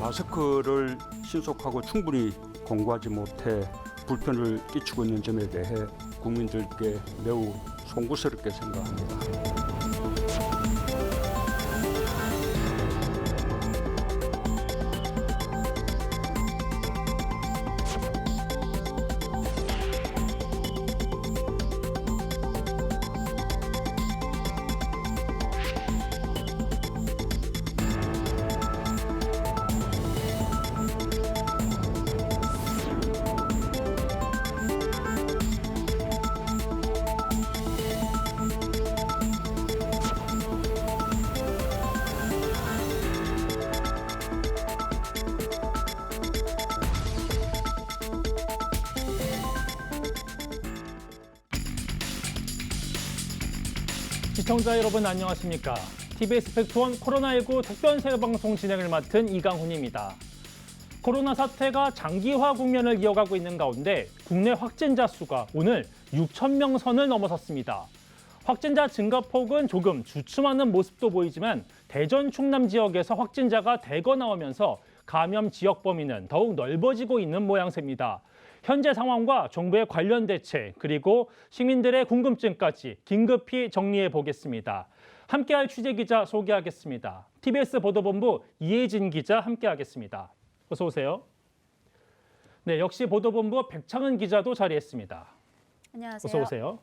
마스크를 신속하고 충분히 공부하지 못해 불편을 끼치고 있는 점에 대해 국민들께 매우 송구스럽게 생각합니다. 시청자 여러분 안녕하십니까? TBS 팩트원 코로나19 특별생방송 진행을 맡은 이강훈입니다. 코로나 사태가 장기화 국면을 이어가고 있는 가운데 국내 확진자 수가 오늘 6천 명 선을 넘어섰습니다. 확진자 증가폭은 조금 주춤하는 모습도 보이지만 대전 충남 지역에서 확진자가 대거 나오면서 감염 지역 범위는 더욱 넓어지고 있는 모양새입니다. 현재 상황과 정부의 관련 대책 그리고 시민들의 궁금증까지 긴급히 정리해 보겠습니다. 함께할 취재 기자 소개하겠습니다. TBS 보도본부 이혜진 기자 함께하겠습니다. 어서 오세요. 네, 역시 보도본부 백창은 기자도 자리했습니다. 안녕하세요. 어서 오세요.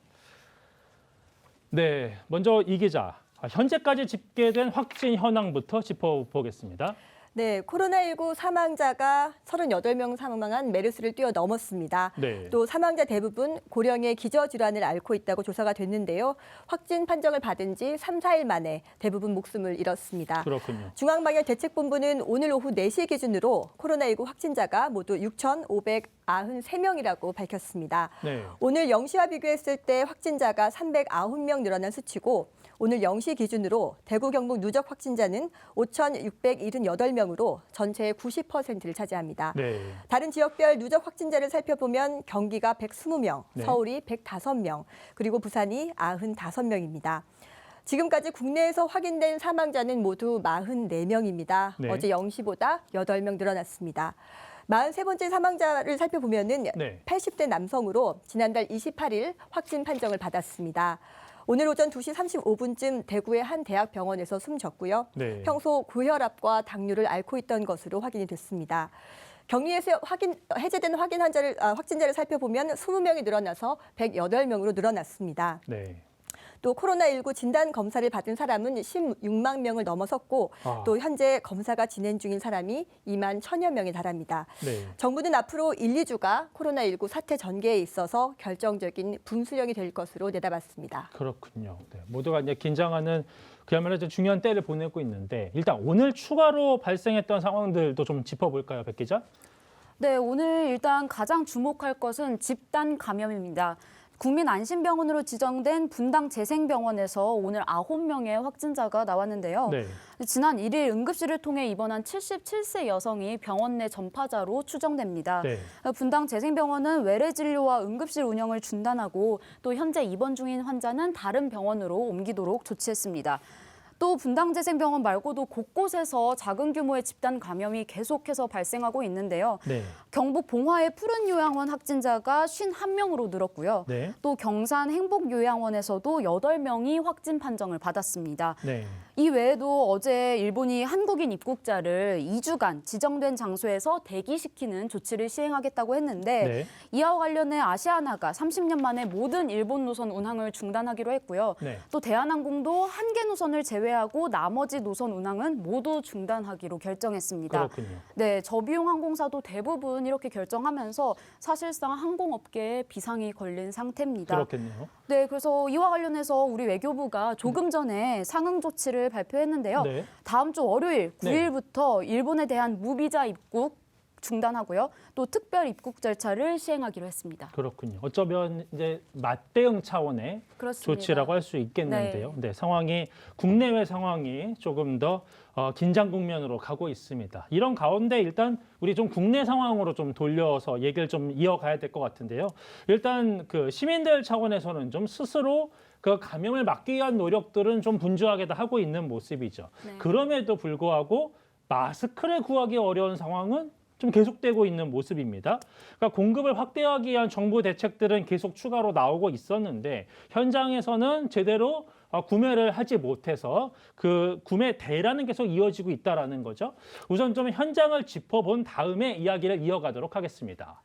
네, 먼저 이 기자, 현재까지 집계된 확진 현황부터 짚어보겠습니다. 네, 코로나19 사망자가 38명 사망한 메르스를 뛰어넘었습니다. 네. 또 사망자 대부분 고령의 기저질환을 앓고 있다고 조사가 됐는데요. 확진 판정을 받은 지 3, 4일 만에 대부분 목숨을 잃었습니다. 그렇군요. 중앙방역대책본부는 오늘 오후 4시 기준으로 코로나19 확진자가 모두 6,593명이라고 밝혔습니다. 네. 오늘 0시와 비교했을 때 확진자가 309명 늘어난 수치고 오늘 0시 기준으로 대구 경북 누적 확진자는 5,678명으로 전체의 90%를 차지합니다. 네. 다른 지역별 누적 확진자를 살펴보면 경기가 120명, 네. 서울이 105명, 그리고 부산이 95명입니다. 지금까지 국내에서 확인된 사망자는 모두 44명입니다. 네. 어제 0시보다 8명 늘어났습니다. 43번째 사망자를 살펴보면은 네. 80대 남성으로 지난달 28일 확진 판정을 받았습니다. 오늘 오전 2시 35분쯤 대구의 한 대학병원에서 숨졌고요. 네. 평소 고혈압과 당뇨를 앓고 있던 것으로 확인이 됐습니다. 격리에서 해제된 확진자를 살펴보면 20명이 늘어나서 108명으로 늘어났습니다. 네. 또 코로나19 진단 검사를 받은 사람은 16만 명을 넘어섰고 또 현재 검사가 진행 중인 사람이 2만 1,000여 명에 달합니다. 네. 정부는 앞으로 1, 2주가 코로나19 사태 전개에 있어서 결정적인 분수령이 될 것으로 내다봤습니다. 그렇군요. 네, 모두가 이제 긴장하는 그야말로 좀 중요한 때를 보내고 있는데 일단 오늘 추가로 발생했던 상황들도 좀 짚어볼까요, 백 기자? 네, 오늘 일단 가장 주목할 것은 집단 감염입니다. 국민안심병원으로 지정된 분당 재생병원에서 오늘 9명의 확진자가 나왔는데요. 네. 지난 1일 응급실을 통해 입원한 77세 여성이 병원 내 전파자로 추정됩니다. 네. 분당 재생병원은 외래 진료와 응급실 운영을 중단하고 또 현재 입원 중인 환자는 다른 병원으로 옮기도록 조치했습니다. 또 분당재생병원 말고도 곳곳에서 작은 규모의 집단 감염이 계속해서 발생하고 있는데요. 네. 경북 봉화의 푸른요양원 확진자가 51명으로 늘었고요. 네. 또 경산 행복요양원에서도 8명이 확진 판정을 받았습니다. 네. 이 외에도 어제 일본이 한국인 입국자를 2주간 지정된 장소에서 대기시키는 조치를 시행하겠다고 했는데 네. 이와 관련해 아시아나가 30년 만에 모든 일본 노선 운항을 중단하기로 했고요. 네. 또 대한항공도 한 개 노선을 제외하고 나머지 노선 운항은 모두 중단하기로 결정했습니다. 그렇군요. 네, 저비용 항공사도 대부분 이렇게 결정하면서 사실상 항공업계에 비상이 걸린 상태입니다. 그렇겠네요. 네, 그래서 이와 관련해서 우리 외교부가 조금 전에 상응 조치를 발표했는데요. 네. 다음 주 월요일 네. 9일부터 일본에 대한 무비자 입국 중단하고요. 또 특별 입국 절차를 시행하기로 했습니다. 그렇군요. 어쩌면 이제 맞대응 차원의 그렇습니다. 조치라고 할 수 있겠는데요. 네, 상황이 국내외 상황이 조금 더 긴장 국면으로 가고 있습니다. 이런 가운데 일단 우리 좀 국내 상황으로 좀 돌려서 얘기를 좀 이어가야 될 것 같은데요. 일단 그 시민들 차원에서는 좀 스스로 그 감염을 막기 위한 노력들은 좀 분주하게 다 하고 있는 모습이죠. 네. 그럼에도 불구하고 마스크를 구하기 어려운 상황은 좀 계속되고 있는 모습입니다. 그러니까 공급을 확대하기 위한 정부 대책들은 계속 추가로 나오고 있었는데 현장에서는 제대로 구매를 하지 못해서 그 구매 대란은 계속 이어지고 있다라는 거죠. 우선 좀 현장을 짚어본 다음에 이야기를 이어가도록 하겠습니다.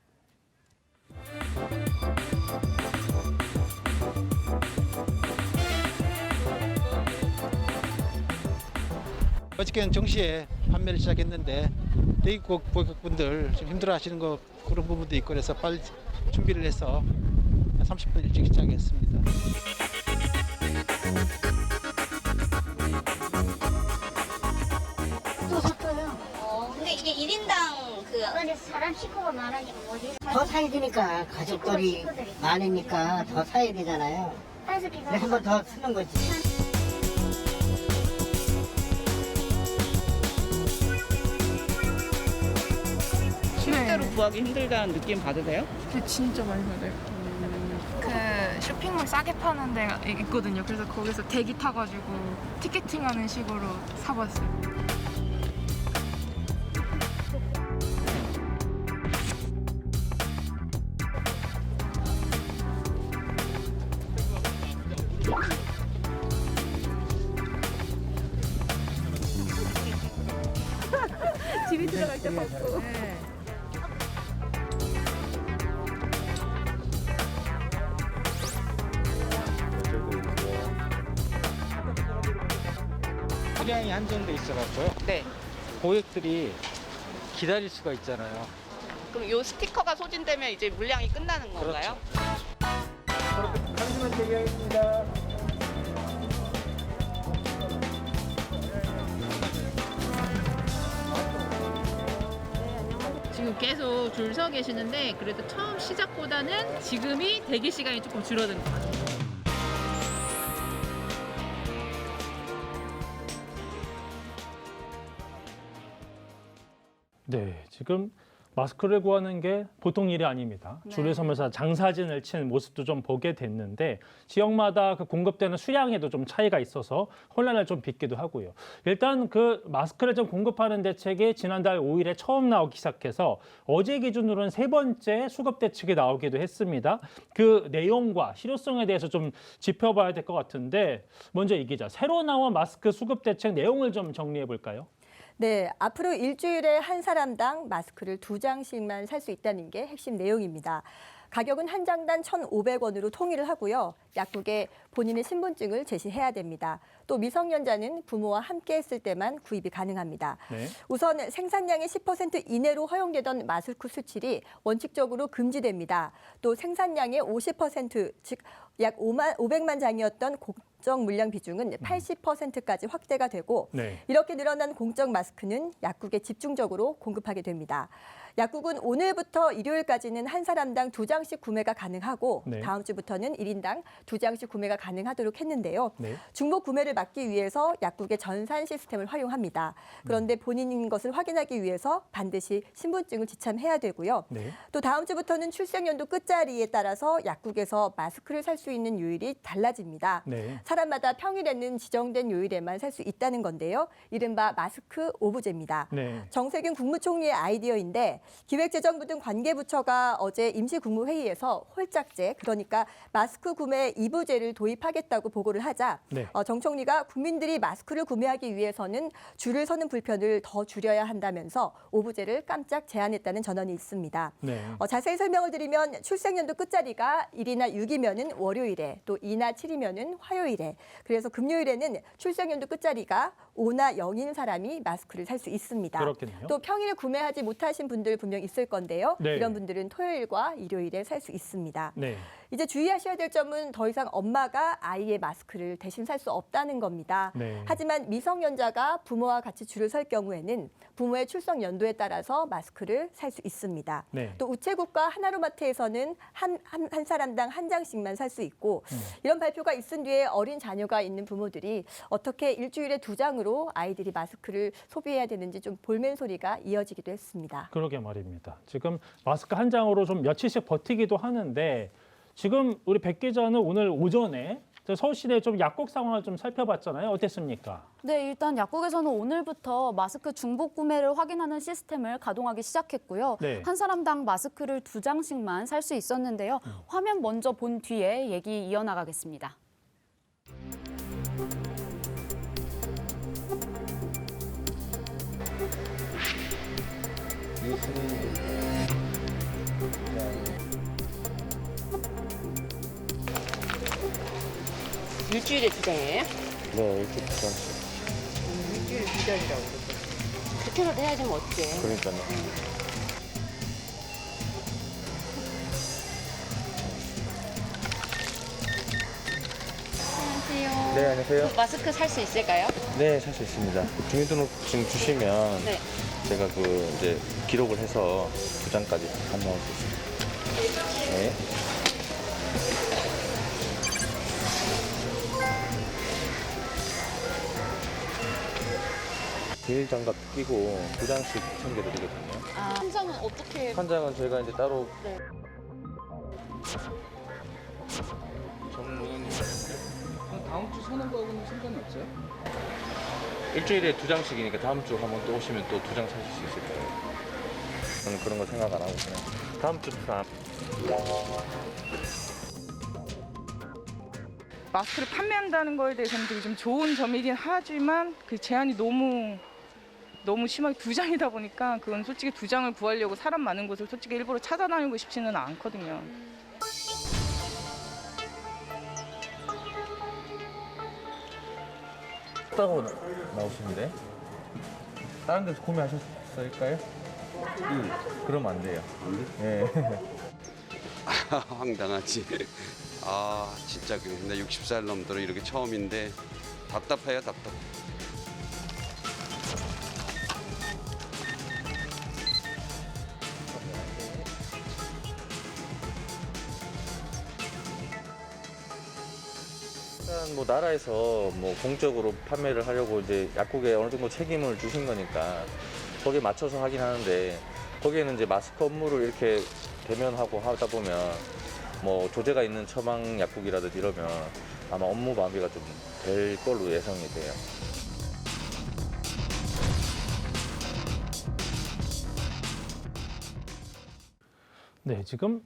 어저께는 정시에 판매를 시작했는데 대기국 고객분들 좀 힘들어하시는 거 그런 부분도 있고 그래서 빨리 준비를 해서 30분 일찍 시작했습니다. 또 샀어요. 근데 이게 1인당 근데 사람 식구가 많으니까 뭐지? 더 사야 되니까 가족들이 많으니까 더 사야 되잖아요. 그래서 한 번 더 쓰는 거지. 실제로 구하기 힘들다는 느낌 받으세요? 진짜 많이 받아요. 그 쇼핑몰 싸게 파는 데가 있거든요. 그래서 거기서 대기 타가지고 티켓팅하는 식으로 사봤어요. 집이 들어갈 때 벗고. 수량이 한정돼 있어갖고요. 네. 고객들이 기다릴 수가 있잖아요. 그럼 이 스티커가 소진되면 이제 물량이 끝나는 건가요? 잠시만 대기하겠습니다. 지금 계속 줄 서 계시는데 그래도 처음 시작보다는 지금이 대기 시간이 조금 줄어든 것 같아요. 네, 지금 마스크를 구하는 게 보통 일이 아닙니다. 네. 줄을 서면서 장사진을 치는 모습도 좀 보게 됐는데 지역마다 그 공급되는 수량에도 좀 차이가 있어서 혼란을 좀 빚기도 하고요. 일단 그 마스크를 좀 공급하는 대책이 지난달 5일에 처음 나오기 시작해서 어제 기준으로는 3번째 수급 대책이 나오기도 했습니다. 그 내용과 실효성에 대해서 좀 짚어봐야 될 것 같은데 먼저 이 기자, 새로 나온 마스크 수급 대책 내용을 좀 정리해 볼까요? 네, 앞으로 일주일에 한 사람당 마스크를 2장씩만 살 수 있다는 게 핵심 내용입니다. 가격은 한 장당 1,500원으로 통일을 하고요. 약국에 본인의 신분증을 제시해야 됩니다. 또 미성년자는 부모와 함께 했을 때만 구입이 가능합니다. 네. 우선 생산량의 10% 이내로 허용되던 마스크 수출이 원칙적으로 금지됩니다. 또 생산량의 50%, 즉 약 500만 장이었던 공적 물량 비중은 80%까지 확대가 되고 네. 이렇게 늘어난 공적 마스크는 약국에 집중적으로 공급하게 됩니다. 약국은 오늘부터 일요일까지는 한 사람당 2장씩 구매가 가능하고 네. 다음 주부터는 1인당 2장씩 구매가 가능하도록 했는데요. 네. 중복 구매를 막기 위해서 약국의 전산 시스템을 활용합니다. 그런데 본인인 것을 확인하기 위해서 반드시 신분증을 지참해야 되고요. 네. 또 다음 주부터는 출생연도 끝자리에 따라서 약국에서 마스크를 살 수 있는 요일이 달라집니다. 네. 사람마다 평일에는 지정된 요일에만 살 수 있다는 건데요. 이른바 마스크 오부제입니다. 네. 정세균 국무총리의 아이디어인데 기획재정부 등 관계부처가 어제 임시국무회의에서 홀짝제, 그러니까 마스크 구매 2부제를 도입하겠다고 보고를 하자 네. 정 총리가 국민들이 마스크를 구매하기 위해서는 줄을 서는 불편을 더 줄여야 한다면서 5부제를 깜짝 제안했다는 전언이 있습니다. 네. 자세히 설명을 드리면 출생연도 끝자리가 1이나 6이면은 월요일에, 또 2나 7이면은 화요일에, 그래서 금요일에는 출생연도 끝자리가 5나 0인 사람이 마스크를 살 수 있습니다. 그렇겠네요. 또 평일에 구매하지 못하신 분들 분명 있을 건데요. 네. 이런 분들은 토요일과 일요일에 살 수 있습니다. 네. 이제 주의하셔야 될 점은 더 이상 엄마가 아이의 마스크를 대신 살 수 없다는 겁니다. 네. 하지만 미성년자가 부모와 같이 줄을 설 경우에는 부모의 출석 연도에 따라서 마스크를 살 수 있습니다. 네. 또 우체국과 하나로마트에서는 한 사람당 한 장씩만 살 수 있고 이런 발표가 있은 뒤에 어린 자녀가 있는 부모들이 어떻게 일주일에 2장으로 아이들이 마스크를 소비해야 되는지 좀 볼멘 소리가 이어지기도 했습니다. 그러게 말입니다. 지금 마스크 한 장으로 좀 며칠씩 버티기도 하는데 지금 우리 백 기자는 오늘 오전에 서울시내 좀 약국 상황을 좀 살펴봤잖아요. 어땠습니까? 네, 일단 약국에서는 오늘부터 마스크 중복 구매를 확인하는 시스템을 가동하기 시작했고요. 네. 한 사람당 마스크를 2장씩만 살 수 있었는데요. 화면 먼저 본 뒤에 얘기 이어나가겠습니다. 일주일에 2장이에요? 네, 일주일에 2장씩. 일주일에 2장이라고. 그렇게라도 해야지 뭐 어떡해. 그러니까요. 안녕하세요. 네, 안녕하세요. 마스크 살 수 있을까요? 네, 살 수 있습니다. 주민등록증 주시면 네. 제가 이제 기록을 해서 2장까지 판매할 수 있습니다. 네. 비닐장갑 끼고 2장씩 챙겨드리거든요. 한 장은 어떻게? 한 장은 저희가 이제 따로 네. 정문이 다음 주 사는 거하고는 상관이 없어요? 일주일에 2장씩이니까 다음 주 한번 또 오시면 또 2장 사실 수 있을 거예요. 저는 그런 거 생각 안 하고 그냥 다음 주부터 마스크를 판매한다는 거에 대해서는 되게 좀 좋은 점이긴 하지만 그 제한이 너무 심하게 2장이다 보니까 그건 솔직히 2장을 구하려고 사람 많은 곳을 솔직히 일부러 찾아다니고 싶지는 않거든요. 따고 나오시는데 다른 데서 구매하셨을까요? 그러면 안 돼요. 네. 황당하지. 아 진짜 나 60살 넘도록 이렇게 처음인데 답답해요, 답답. 일단 뭐 나라에서 뭐 공적으로 판매를 하려고 이제 약국에 어느 정도 책임을 주신 거니까 거기에 맞춰서 하긴 하는데 거기에는 이제 마스크 업무를 이렇게 대면하고 하다 보면 뭐 조제가 있는 처방 약국이라든지 이러면 아마 업무 마비가 좀 될 걸로 예상이 돼요. 네, 지금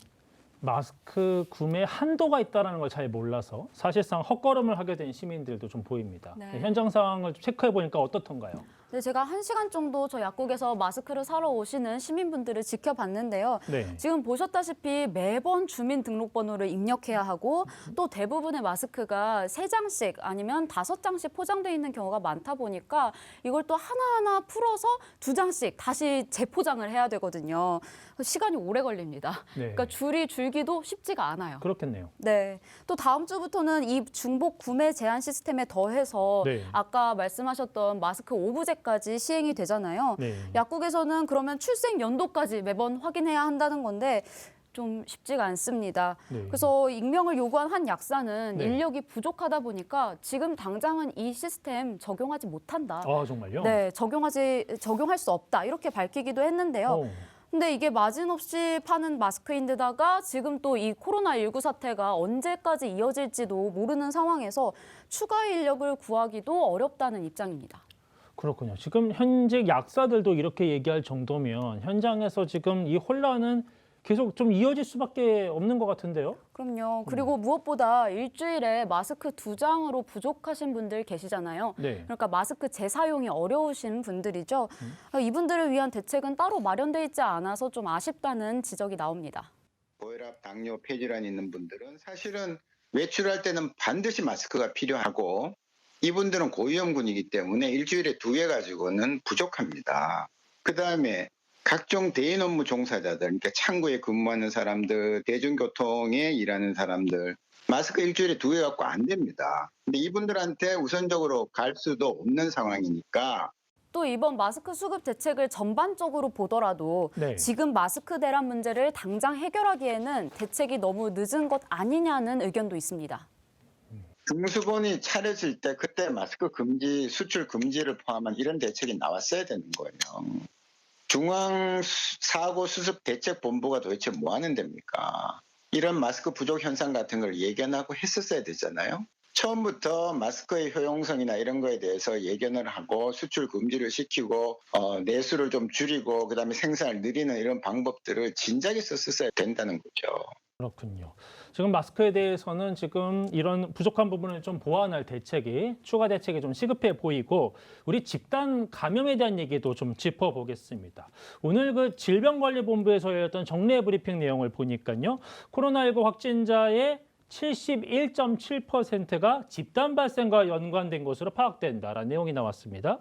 마스크 구매 한도가 있다는 걸 잘 몰라서 사실상 헛걸음을 하게 된 시민들도 좀 보입니다. 네. 현장 상황을 체크해 보니까 어떻던가요? 네, 제가 1시간 정도 저 약국에서 마스크를 사러 오시는 시민분들을 지켜봤는데요. 네. 지금 보셨다시피 매번 주민등록번호를 입력해야 하고 또 대부분의 마스크가 3장씩 아니면 5장씩 포장돼 있는 경우가 많다 보니까 이걸 또 하나하나 풀어서 2장씩 다시 재포장을 해야 되거든요. 시간이 오래 걸립니다. 네. 그러니까 줄이 줄기도 쉽지가 않아요. 그렇겠네요. 네. 또 다음 주부터는 이 중복 구매 제한 시스템에 더해서 네. 아까 말씀하셨던 마스크 오브제까지 시행이 되잖아요. 네. 약국에서는 그러면 출생 연도까지 매번 확인해야 한다는 건데 좀 쉽지가 않습니다. 네. 그래서 익명을 요구한 한 약사는 네. 인력이 부족하다 보니까 지금 당장은 이 시스템 적용하지 못한다. 아, 정말요? 네, 적용할 수 없다. 이렇게 밝히기도 했는데요. 근데 이게 마진없이 파는 마스크인데다가 지금 또 이 코로나19 사태가 언제까지 이어질지도 모르는 상황에서 추가 인력을 구하기도 어렵다는 입장입니다. 그렇군요. 지금 현직 약사들도 이렇게 얘기할 정도면 현장에서 지금 이 혼란은 계속 좀 이어질 수밖에 없는 것 같은데요? 그럼요. 그리고 무엇보다 일주일에 마스크 2장으로 부족하신 분들 계시잖아요. 네. 그러니까 마스크 재사용이 어려우신 분들이죠. 이분들을 위한 대책은 따로 마련돼 있지 않아서 좀 아쉽다는 지적이 나옵니다. 고혈압, 당뇨, 폐질환 있는 분들은 사실은 외출할 때는 반드시 마스크가 필요하고 이분들은 고위험군이기 때문에 일주일에 2회 가지고는 부족합니다. 그다음에 각종 대인 업무 종사자들, 그러니까 창구에 근무하는 사람들, 대중교통에 일하는 사람들, 마스크 일주일에 2회 갖고 안 됩니다. 근데 이분들한테 우선적으로 갈 수도 없는 상황이니까 또 이번 마스크 수급 대책을 전반적으로 보더라도 네. 지금 마스크 대란 문제를 당장 해결하기에는 대책이 너무 늦은 것 아니냐는 의견도 있습니다. 중수본이 차려질 때 그때 마스크 금지, 수출 금지를 포함한 이런 대책이 나왔어야 되는 거예요. 중앙사고수습대책본부가 도대체 뭐 하는 데입니까? 이런 마스크 부족 현상 같은 걸 예견하고 했었어야 되잖아요. 처음부터 마스크의 효용성이나 이런 거에 대해서 예견을 하고 수출 금지를 시키고 내수를 좀 줄이고 그다음에 생산을 늘리는 이런 방법들을 진작에 썼어야 된다는 거죠. 그렇군요. 지금 마스크에 대해서는 지금 이런 부족한 부분을 좀 보완할 대책이, 추가 대책이 좀 시급해 보이고, 우리 집단 감염에 대한 얘기도 좀 짚어보겠습니다. 오늘 그 질병관리본부에서 열렸던 정례 브리핑 내용을 보니까요. 코로나19 확진자의 71.7%가 집단 발생과 연관된 것으로 파악된다라는 내용이 나왔습니다.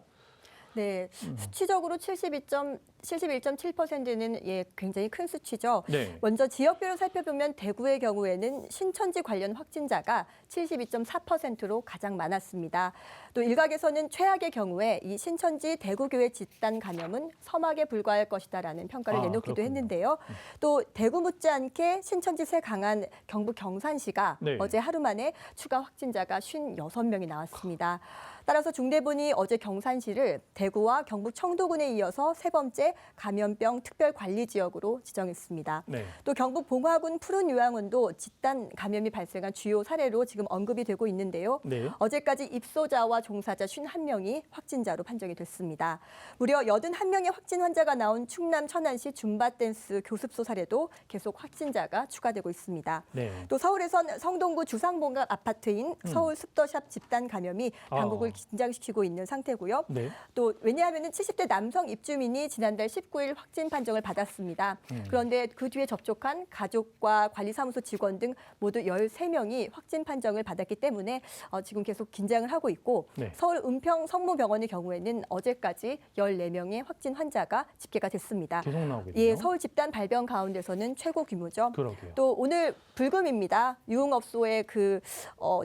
네, 수치적으로 71.7%는 굉장히 큰 수치죠. 네. 먼저 지역별로 살펴보면 대구의 경우에는 신천지 관련 확진자가 72.4%로 가장 많았습니다. 또 일각에서는 최악의 경우에 이 신천지 대구교회 집단 감염은 서막에 불과할 것이다라는 평가를 내놓기도 그렇군요. 했는데요. 또 대구 못지않게 신천지세 강한 경북 경산시가 네. 어제 하루 만에 추가 확진자가 56명이 나왔습니다. 따라서 중대본이 어제 경산시를 대구와 경북 청도군에 이어서 세 번째 감염병 특별관리지역으로 지정했습니다. 네. 또 경북 봉화군 푸른 요양원도 집단 감염이 발생한 주요 사례로 지금 언급이 되고 있는데요. 네. 어제까지 입소자와 종사자 51명이 확진자로 판정이 됐습니다. 무려 81명의 확진 환자가 나온 충남 천안시 줌바댄스 교습소 사례도 계속 확진자가 추가되고 있습니다. 네. 또 서울에선 성동구 주상복합 아파트인 서울 습더샵 집단 감염이 당국을 긴장시키고 있는 상태고요. 네. 또 왜냐하면 70대 남성 입주민이 지난달 19일 확진 판정을 받았습니다. 그런데 그 뒤에 접촉한 가족과 관리사무소 직원 등 모두 13명이 확진 판정을 받았기 때문에 지금 계속 긴장을 하고 있고 네. 서울 은평 성모병원의 경우에는 어제까지 14명의 확진 환자가 집계가 됐습니다. 계속 나오겠네요. 예, 서울 집단 발병 가운데서는 최고 규모죠. 그러게요. 또 오늘 불금입니다. 유흥업소의 그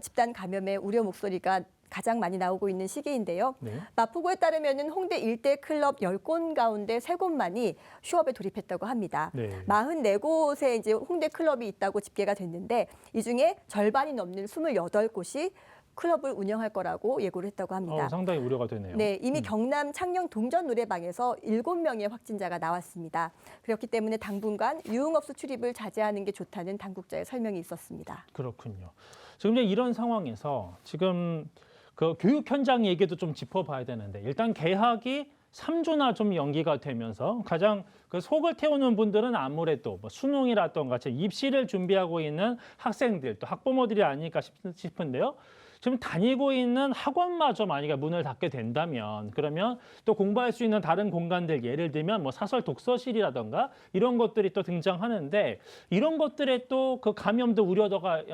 집단 감염의 우려 목소리가 가장 많이 나오고 있는 시기인데요. 네. 마포구에 따르면 홍대 일대 클럽 10곳 가운데 3곳만이 휴업에 돌입했다고 합니다. 네. 44곳에 이제 홍대 클럽이 있다고 집계가 됐는데 이 중에 절반이 넘는 28곳이 클럽을 운영할 거라고 예고를 했다고 합니다. 상당히 우려가 되네요. 네, 이미 경남 창녕 동전 노래방에서 7명의 확진자가 나왔습니다. 그렇기 때문에 당분간 유흥업소 출입을 자제하는 게 좋다는 당국자의 설명이 있었습니다. 그렇군요. 지금 이제 이런 상황에서 지금 그 교육 현장 얘기도 좀 짚어봐야 되는데, 일단 개학이 3주나 좀 연기가 되면서 가장 그 속을 태우는 분들은 아무래도 뭐 수능이라던가 입시를 준비하고 있는 학생들, 또 학부모들이 아닐까 싶은데요. 지금 다니고 있는 학원마저 만약에 문을 닫게 된다면, 그러면 또 공부할 수 있는 다른 공간들, 예를 들면 뭐 사설 독서실이라던가 이런 것들이 또 등장하는데, 이런 것들에 또 그 감염도 우려도가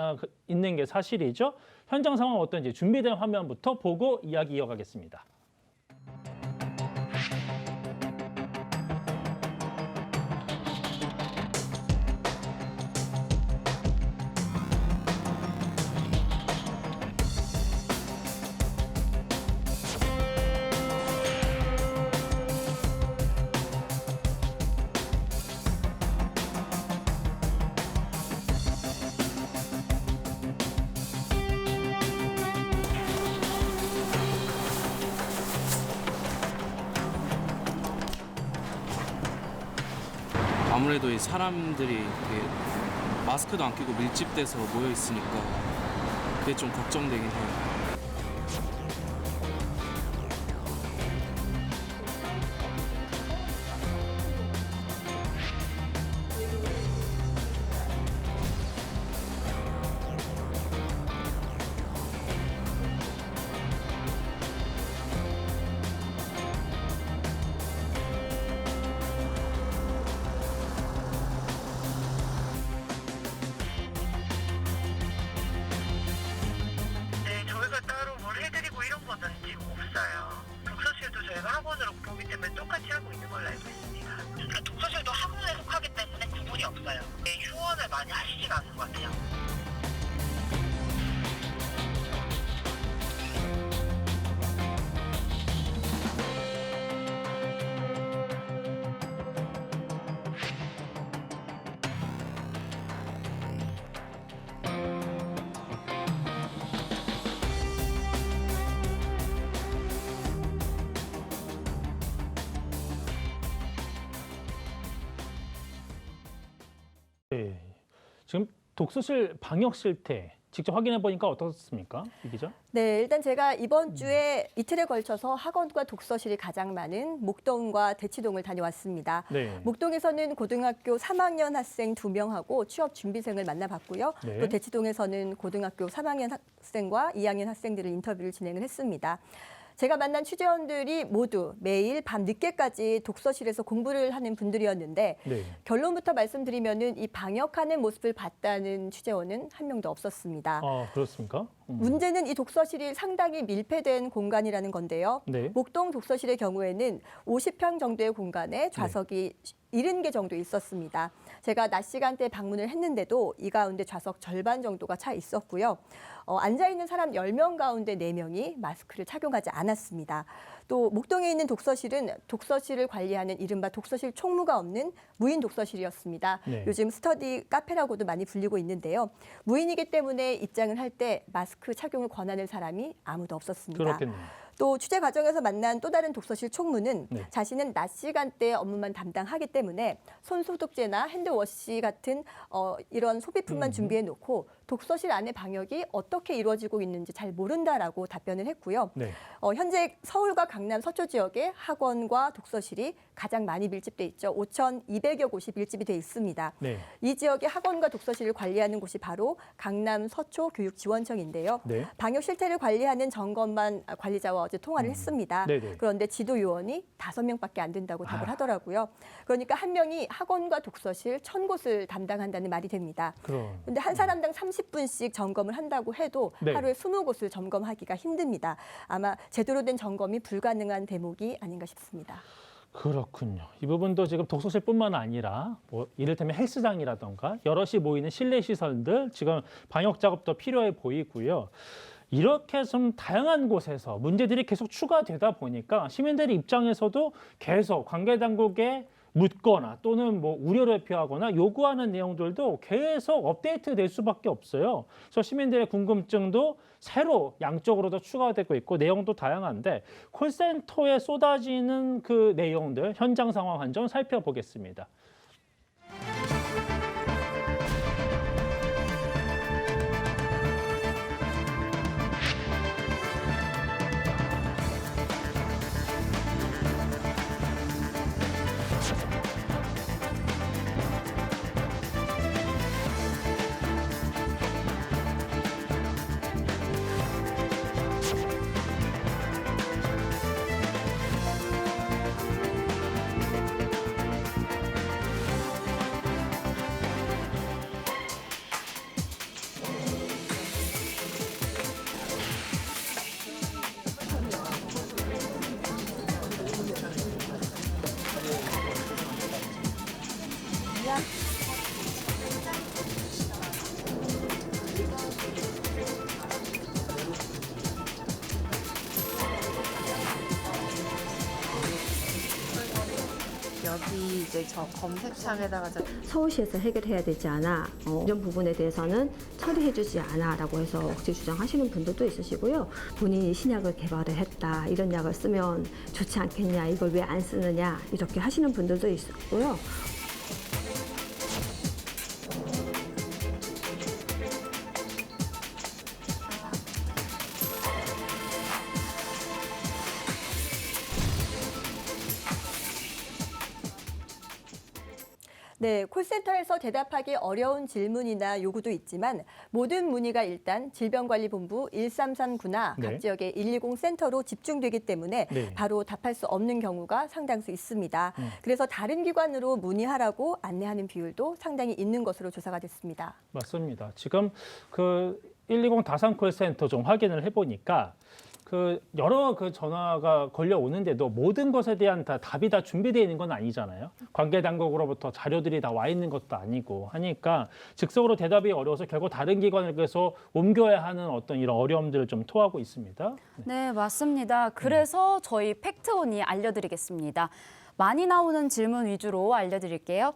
있는 게 사실이죠. 현장 상황 어떤지 준비된 화면부터 보고 이야기 이어가겠습니다. 아무래도 이 사람들이 마스크도 안 끼고 밀집돼서 모여 있으니까 그게 좀 걱정되긴 해요. 학원으로 보기 때문에 똑같이 하고 있는 걸로 알고 있습니다. 독서실도 학원에 속하기 때문에 구분이 없어요. 휴원을 많이 하시지가 않는 것 같아요. 네. 지금 독서실 방역 실태 직접 확인해 보니까 어떻습니까, 이 기자? 네, 일단 제가 이번 주에 이틀에 걸쳐서 학원과 독서실이 가장 많은 목동과 대치동을 다녀왔습니다. 네. 목동에서는 고등학교 3학년 학생 2명하고 취업 준비생을 만나봤고요. 네. 또 대치동에서는 고등학교 3학년 학생과 2학년 학생들을 인터뷰를 진행을 했습니다. 제가 만난 취재원들이 모두 매일 밤 늦게까지 독서실에서 공부를 하는 분들이었는데 네. 결론부터 말씀드리면은 이 방역하는 모습을 봤다는 취재원은 한 명도 없었습니다. 아, 그렇습니까? 문제는 이 독서실이 상당히 밀폐된 공간이라는 건데요. 네. 목동 독서실의 경우에는 50평 정도의 공간에 좌석이 70개 정도 있었습니다. 제가 낮 시간대에 방문을 했는데도 이 가운데 좌석 절반 정도가 차 있었고요. 앉아있는 사람 10명 가운데 4명이 마스크를 착용하지 않았습니다. 또 목동에 있는 독서실은 독서실을 관리하는 이른바 독서실 총무가 없는 무인 독서실이었습니다. 네. 요즘 스터디 카페라고도 많이 불리고 있는데요. 무인이기 때문에 입장을 할 때 마스크 착용을 권하는 사람이 아무도 없었습니다. 그렇겠네요. 또 취재 과정에서 만난 또 다른 독서실 총무는 네. 자신은 낮 시간대 업무만 담당하기 때문에 손소독제나 핸드워시 같은 이런 소비품만 준비해 놓고 독서실 안의 방역이 어떻게 이루어지고 있는지 잘 모른다라고 답변을 했고요. 네. 현재 서울과 강남 서초 지역에 학원과 독서실이 가장 많이 밀집돼 있죠. 5,200여 곳이 밀집이 돼 있습니다. 네. 이 지역의 학원과 독서실을 관리하는 곳이 바로 강남 서초 교육지원청인데요. 네. 방역 실태를 관리하는 점검만 관리자와 어제 통화를 했습니다. 네네. 그런데 지도 요원이 5명밖에 안 된다고 답을 하더라고요. 그러니까 한 명이 학원과 독서실 1,000곳을 담당한다는 말이 됩니다. 그런데 한 사람당 30분씩 점검을 한다고 해도 네. 하루에 20곳을 점검하기가 힘듭니다. 아마 제대로 된 점검이 불가능한 대목이 아닌가 싶습니다. 그렇군요. 이 부분도 지금 독서실뿐만 아니라 뭐 이를테면 헬스장이라던가 여럿이 모이는 실내 시설들 지금 방역 작업도 필요해 보이고요. 이렇게 좀 다양한 곳에서 문제들이 계속 추가되다 보니까 시민들의 입장에서도 계속 관계 당국에 묻거나 또는 뭐 우려를 표하거나 요구하는 내용들도 계속 업데이트 될 수밖에 없어요. 그래서 시민들의 궁금증도 새로 양쪽으로도 추가되고 있고 내용도 다양한데 콜센터에 쏟아지는 그 내용들 현장 상황 한번 살펴보겠습니다. 여기 이제 저 검색창에다가 서울시에서 해결해야 되지 않아, 이런 부분에 대해서는 처리해주지 않아라고 해서 억지 주장하시는 분들도 있으시고요. 본인이 신약을 개발을 했다, 이런 약을 쓰면 좋지 않겠냐, 이걸 왜 안 쓰느냐 이렇게 하시는 분들도 있고요. 네, 콜센터에서 대답하기 어려운 질문이나 요구도 있지만 모든 문의가 일단 질병관리본부 1339나 네. 각 지역의 120 센터로 집중되기 때문에 네. 바로 답할 수 없는 경우가 상당수 있습니다. 그래서 다른 기관으로 문의하라고 안내하는 비율도 상당히 있는 것으로 조사가 됐습니다. 맞습니다. 지금 그 120 다산 콜센터 좀 확인을 해보니까 그 여러 그 전화가 걸려오는데도 모든 것에 대한 답이 다 준비되어 있는 건 아니잖아요. 관계 당국으로부터 자료들이 다 와 있는 것도 아니고 하니까 즉석으로 대답이 어려워서 결국 다른 기관에서 옮겨야 하는 어떤 이런 어려움들을 좀 토하고 있습니다. 네, 맞습니다. 그래서 저희 팩트온이 알려드리겠습니다. 많이 나오는 질문 위주로 알려드릴게요.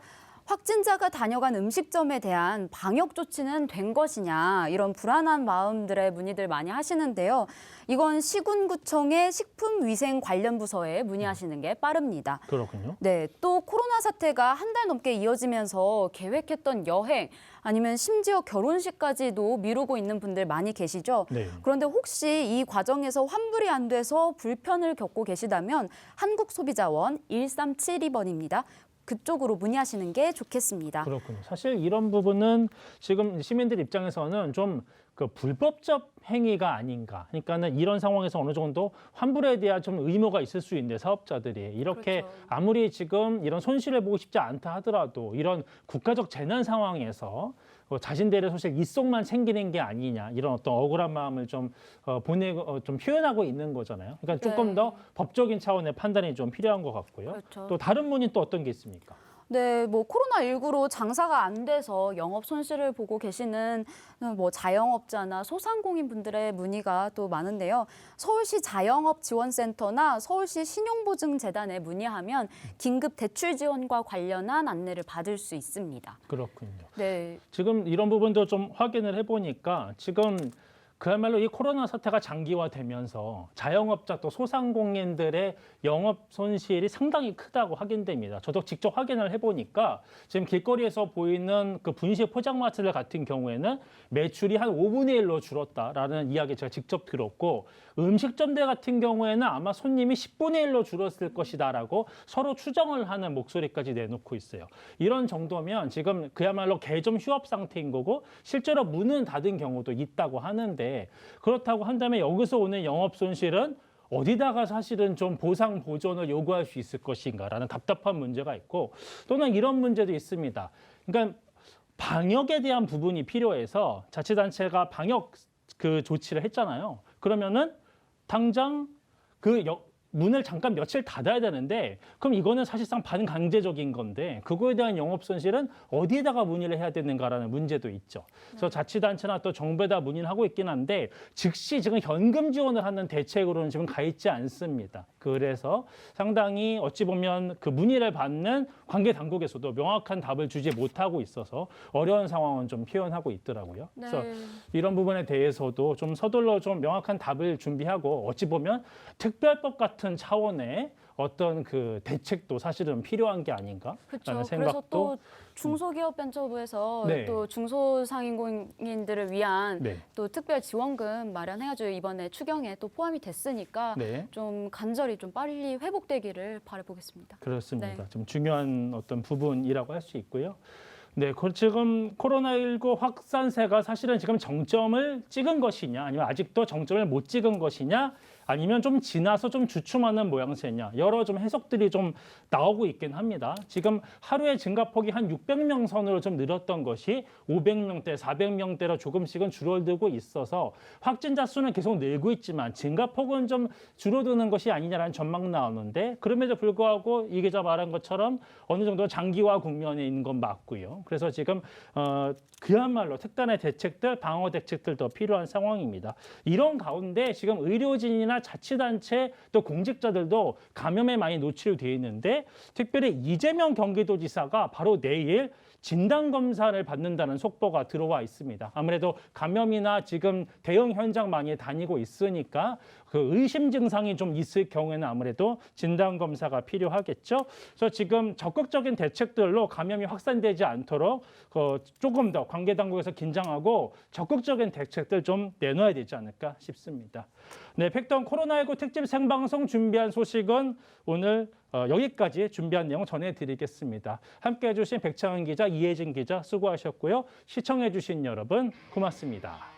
확진자가 다녀간 음식점에 대한 방역 조치는 된 것이냐 이런 불안한 마음들의 문의들 많이 하시는데요. 이건 시군구청의 식품위생 관련 부서에 문의하시는 게 빠릅니다. 그렇군요. 네, 또 코로나 사태가 한 달 넘게 이어지면서 계획했던 여행 아니면 심지어 결혼식까지도 미루고 있는 분들 많이 계시죠. 네. 그런데 혹시 이 과정에서 환불이 안 돼서 불편을 겪고 계시다면 한국소비자원 1372번입니다. 그쪽으로 문의하시는 게 좋겠습니다. 그렇군요. 사실 이런 부분은 지금 시민들 입장에서는 좀 그 불법적 행위가 아닌가. 그러니까는 이런 상황에서 어느 정도 환불에 대한 좀 의무가 있을 수 있는데 사업자들이 이렇게 그렇죠. 아무리 지금 이런 손실을 보고 싶지 않다 하더라도 이런 국가적 재난 상황에서 자신들의 소식 입속만 챙기는 게 아니냐 이런 어떤 억울한 마음을 좀 좀 표현하고 있는 거잖아요. 그러니까 조금 더 법적인 차원의 판단이 좀 필요한 것 같고요. 그렇죠. 또 다른 문의는 또 어떤 게 있습니까? 네, 뭐 코로나19로 장사가 안 돼서 영업 손실을 보고 계시는 뭐 자영업자나 소상공인 분들의 문의가 또 많은데요. 서울시 자영업지원센터나 서울시 신용보증재단에 문의하면 긴급 대출 지원과 관련한 안내를 받을 수 있습니다. 그렇군요. 네. 지금 이런 부분도 좀 확인을 해보니까 지금 그야말로 이 코로나 사태가 장기화되면서 자영업자 또 소상공인들의 영업 손실이 상당히 크다고 확인됩니다. 저도 직접 확인을 해보니까 지금 길거리에서 보이는 그 분식 포장마차들 같은 경우에는 매출이 한 5분의 1로 줄었다라는 이야기 제가 직접 들었고 음식점들 같은 경우에는 아마 손님이 10분의 1로 줄었을 것이다라고 서로 추정을 하는 목소리까지 내놓고 있어요. 이런 정도면 지금 그야말로 개점 휴업 상태인 거고 실제로 문은 닫은 경우도 있다고 하는데 그렇다고 한다면 여기서 오는 영업 손실은 어디다가 사실은 좀 보상 보전을 요구할 수 있을 것인가라는 답답한 문제가 있고 또는 이런 문제도 있습니다. 그러니까 방역에 대한 부분이 필요해서 자치단체가 방역 그 조치를 했잖아요. 그러면은 당장 문을 잠깐 며칠 닫아야 되는데 그럼 이거는 사실상 반강제적인 건데 그거에 대한 영업 손실은 어디에다가 문의를 해야 되는가라는 문제도 있죠. 그래서 자치단체나 또 정부에다 문의를 하고 있긴 한데 즉시 지금 현금 지원을 하는 대책으로는 지금 가 있지 않습니다. 그래서 상당히 어찌 보면 그 문의를 받는 관계 당국에서도 명확한 답을 주지 못하고 있어서 어려운 상황은 좀 표현하고 있더라고요. 네. 그래서 이런 부분에 대해서도 좀 서둘러 좀 명확한 답을 준비하고 어찌 보면 특별법 같은 차원의 어떤 그 대책도 사실은 필요한 게 아닌가라는 그렇죠. 생각도. 그래서 또 중소기업벤처부에서 네. 또 중소상인공인들을 위한 네. 또 특별 지원금 마련해가지고 이번에 추경에 또 포함이 됐으니까 네. 좀 간절히 좀 빨리 회복되기를 바라보겠습니다. 그렇습니다. 네. 좀 중요한 어떤 부분이라고 할 수 있고요. 네, 지금 코로나19 확산세가 사실은 지금 정점을 찍은 것이냐, 아니면 아직도 정점을 못 찍은 것이냐, 아니면 좀 지나서 좀 주춤하는 모양새냐, 여러 좀 해석들이 좀 나오고 있긴 합니다. 지금 하루에 증가폭이 한 600명 선으로 좀 늘었던 것이 500명대, 400명대로 조금씩은 줄어들고 있어서 확진자 수는 계속 늘고 있지만 증가폭은 좀 줄어드는 것이 아니냐라는 전망 나오는데 그럼에도 불구하고 이 기자 말한 것처럼 어느 정도 장기화 국면에 있는 건 맞고요. 그래서 지금 그야말로 특단의 대책들, 방어 대책들 더 필요한 상황입니다. 이런 가운데 지금 의료진이나 자치단체 또 공직자들도 감염에 많이 노출되어 있는데 특별히 이재명 경기도지사가 바로 내일 진단검사를 받는다는 속보가 들어와 있습니다. 아무래도 감염이나 지금 대응 현장 많이 다니고 있으니까 그 의심 증상이 좀 있을 경우에는 아무래도 진단검사가 필요하겠죠. 그래서 지금 적극적인 대책들로 감염이 확산되지 않도록 조금 더 관계당국에서 긴장하고 적극적인 대책들 좀 내놔야 되지 않을까 싶습니다. 네, 팩트원 코로나19 특집 생방송 준비한 소식은 오늘 여기까지 준비한 내용 전해드리겠습니다. 함께해 주신 백창은 기자, 이혜진 기자 수고하셨고요. 시청해 주신 여러분 고맙습니다.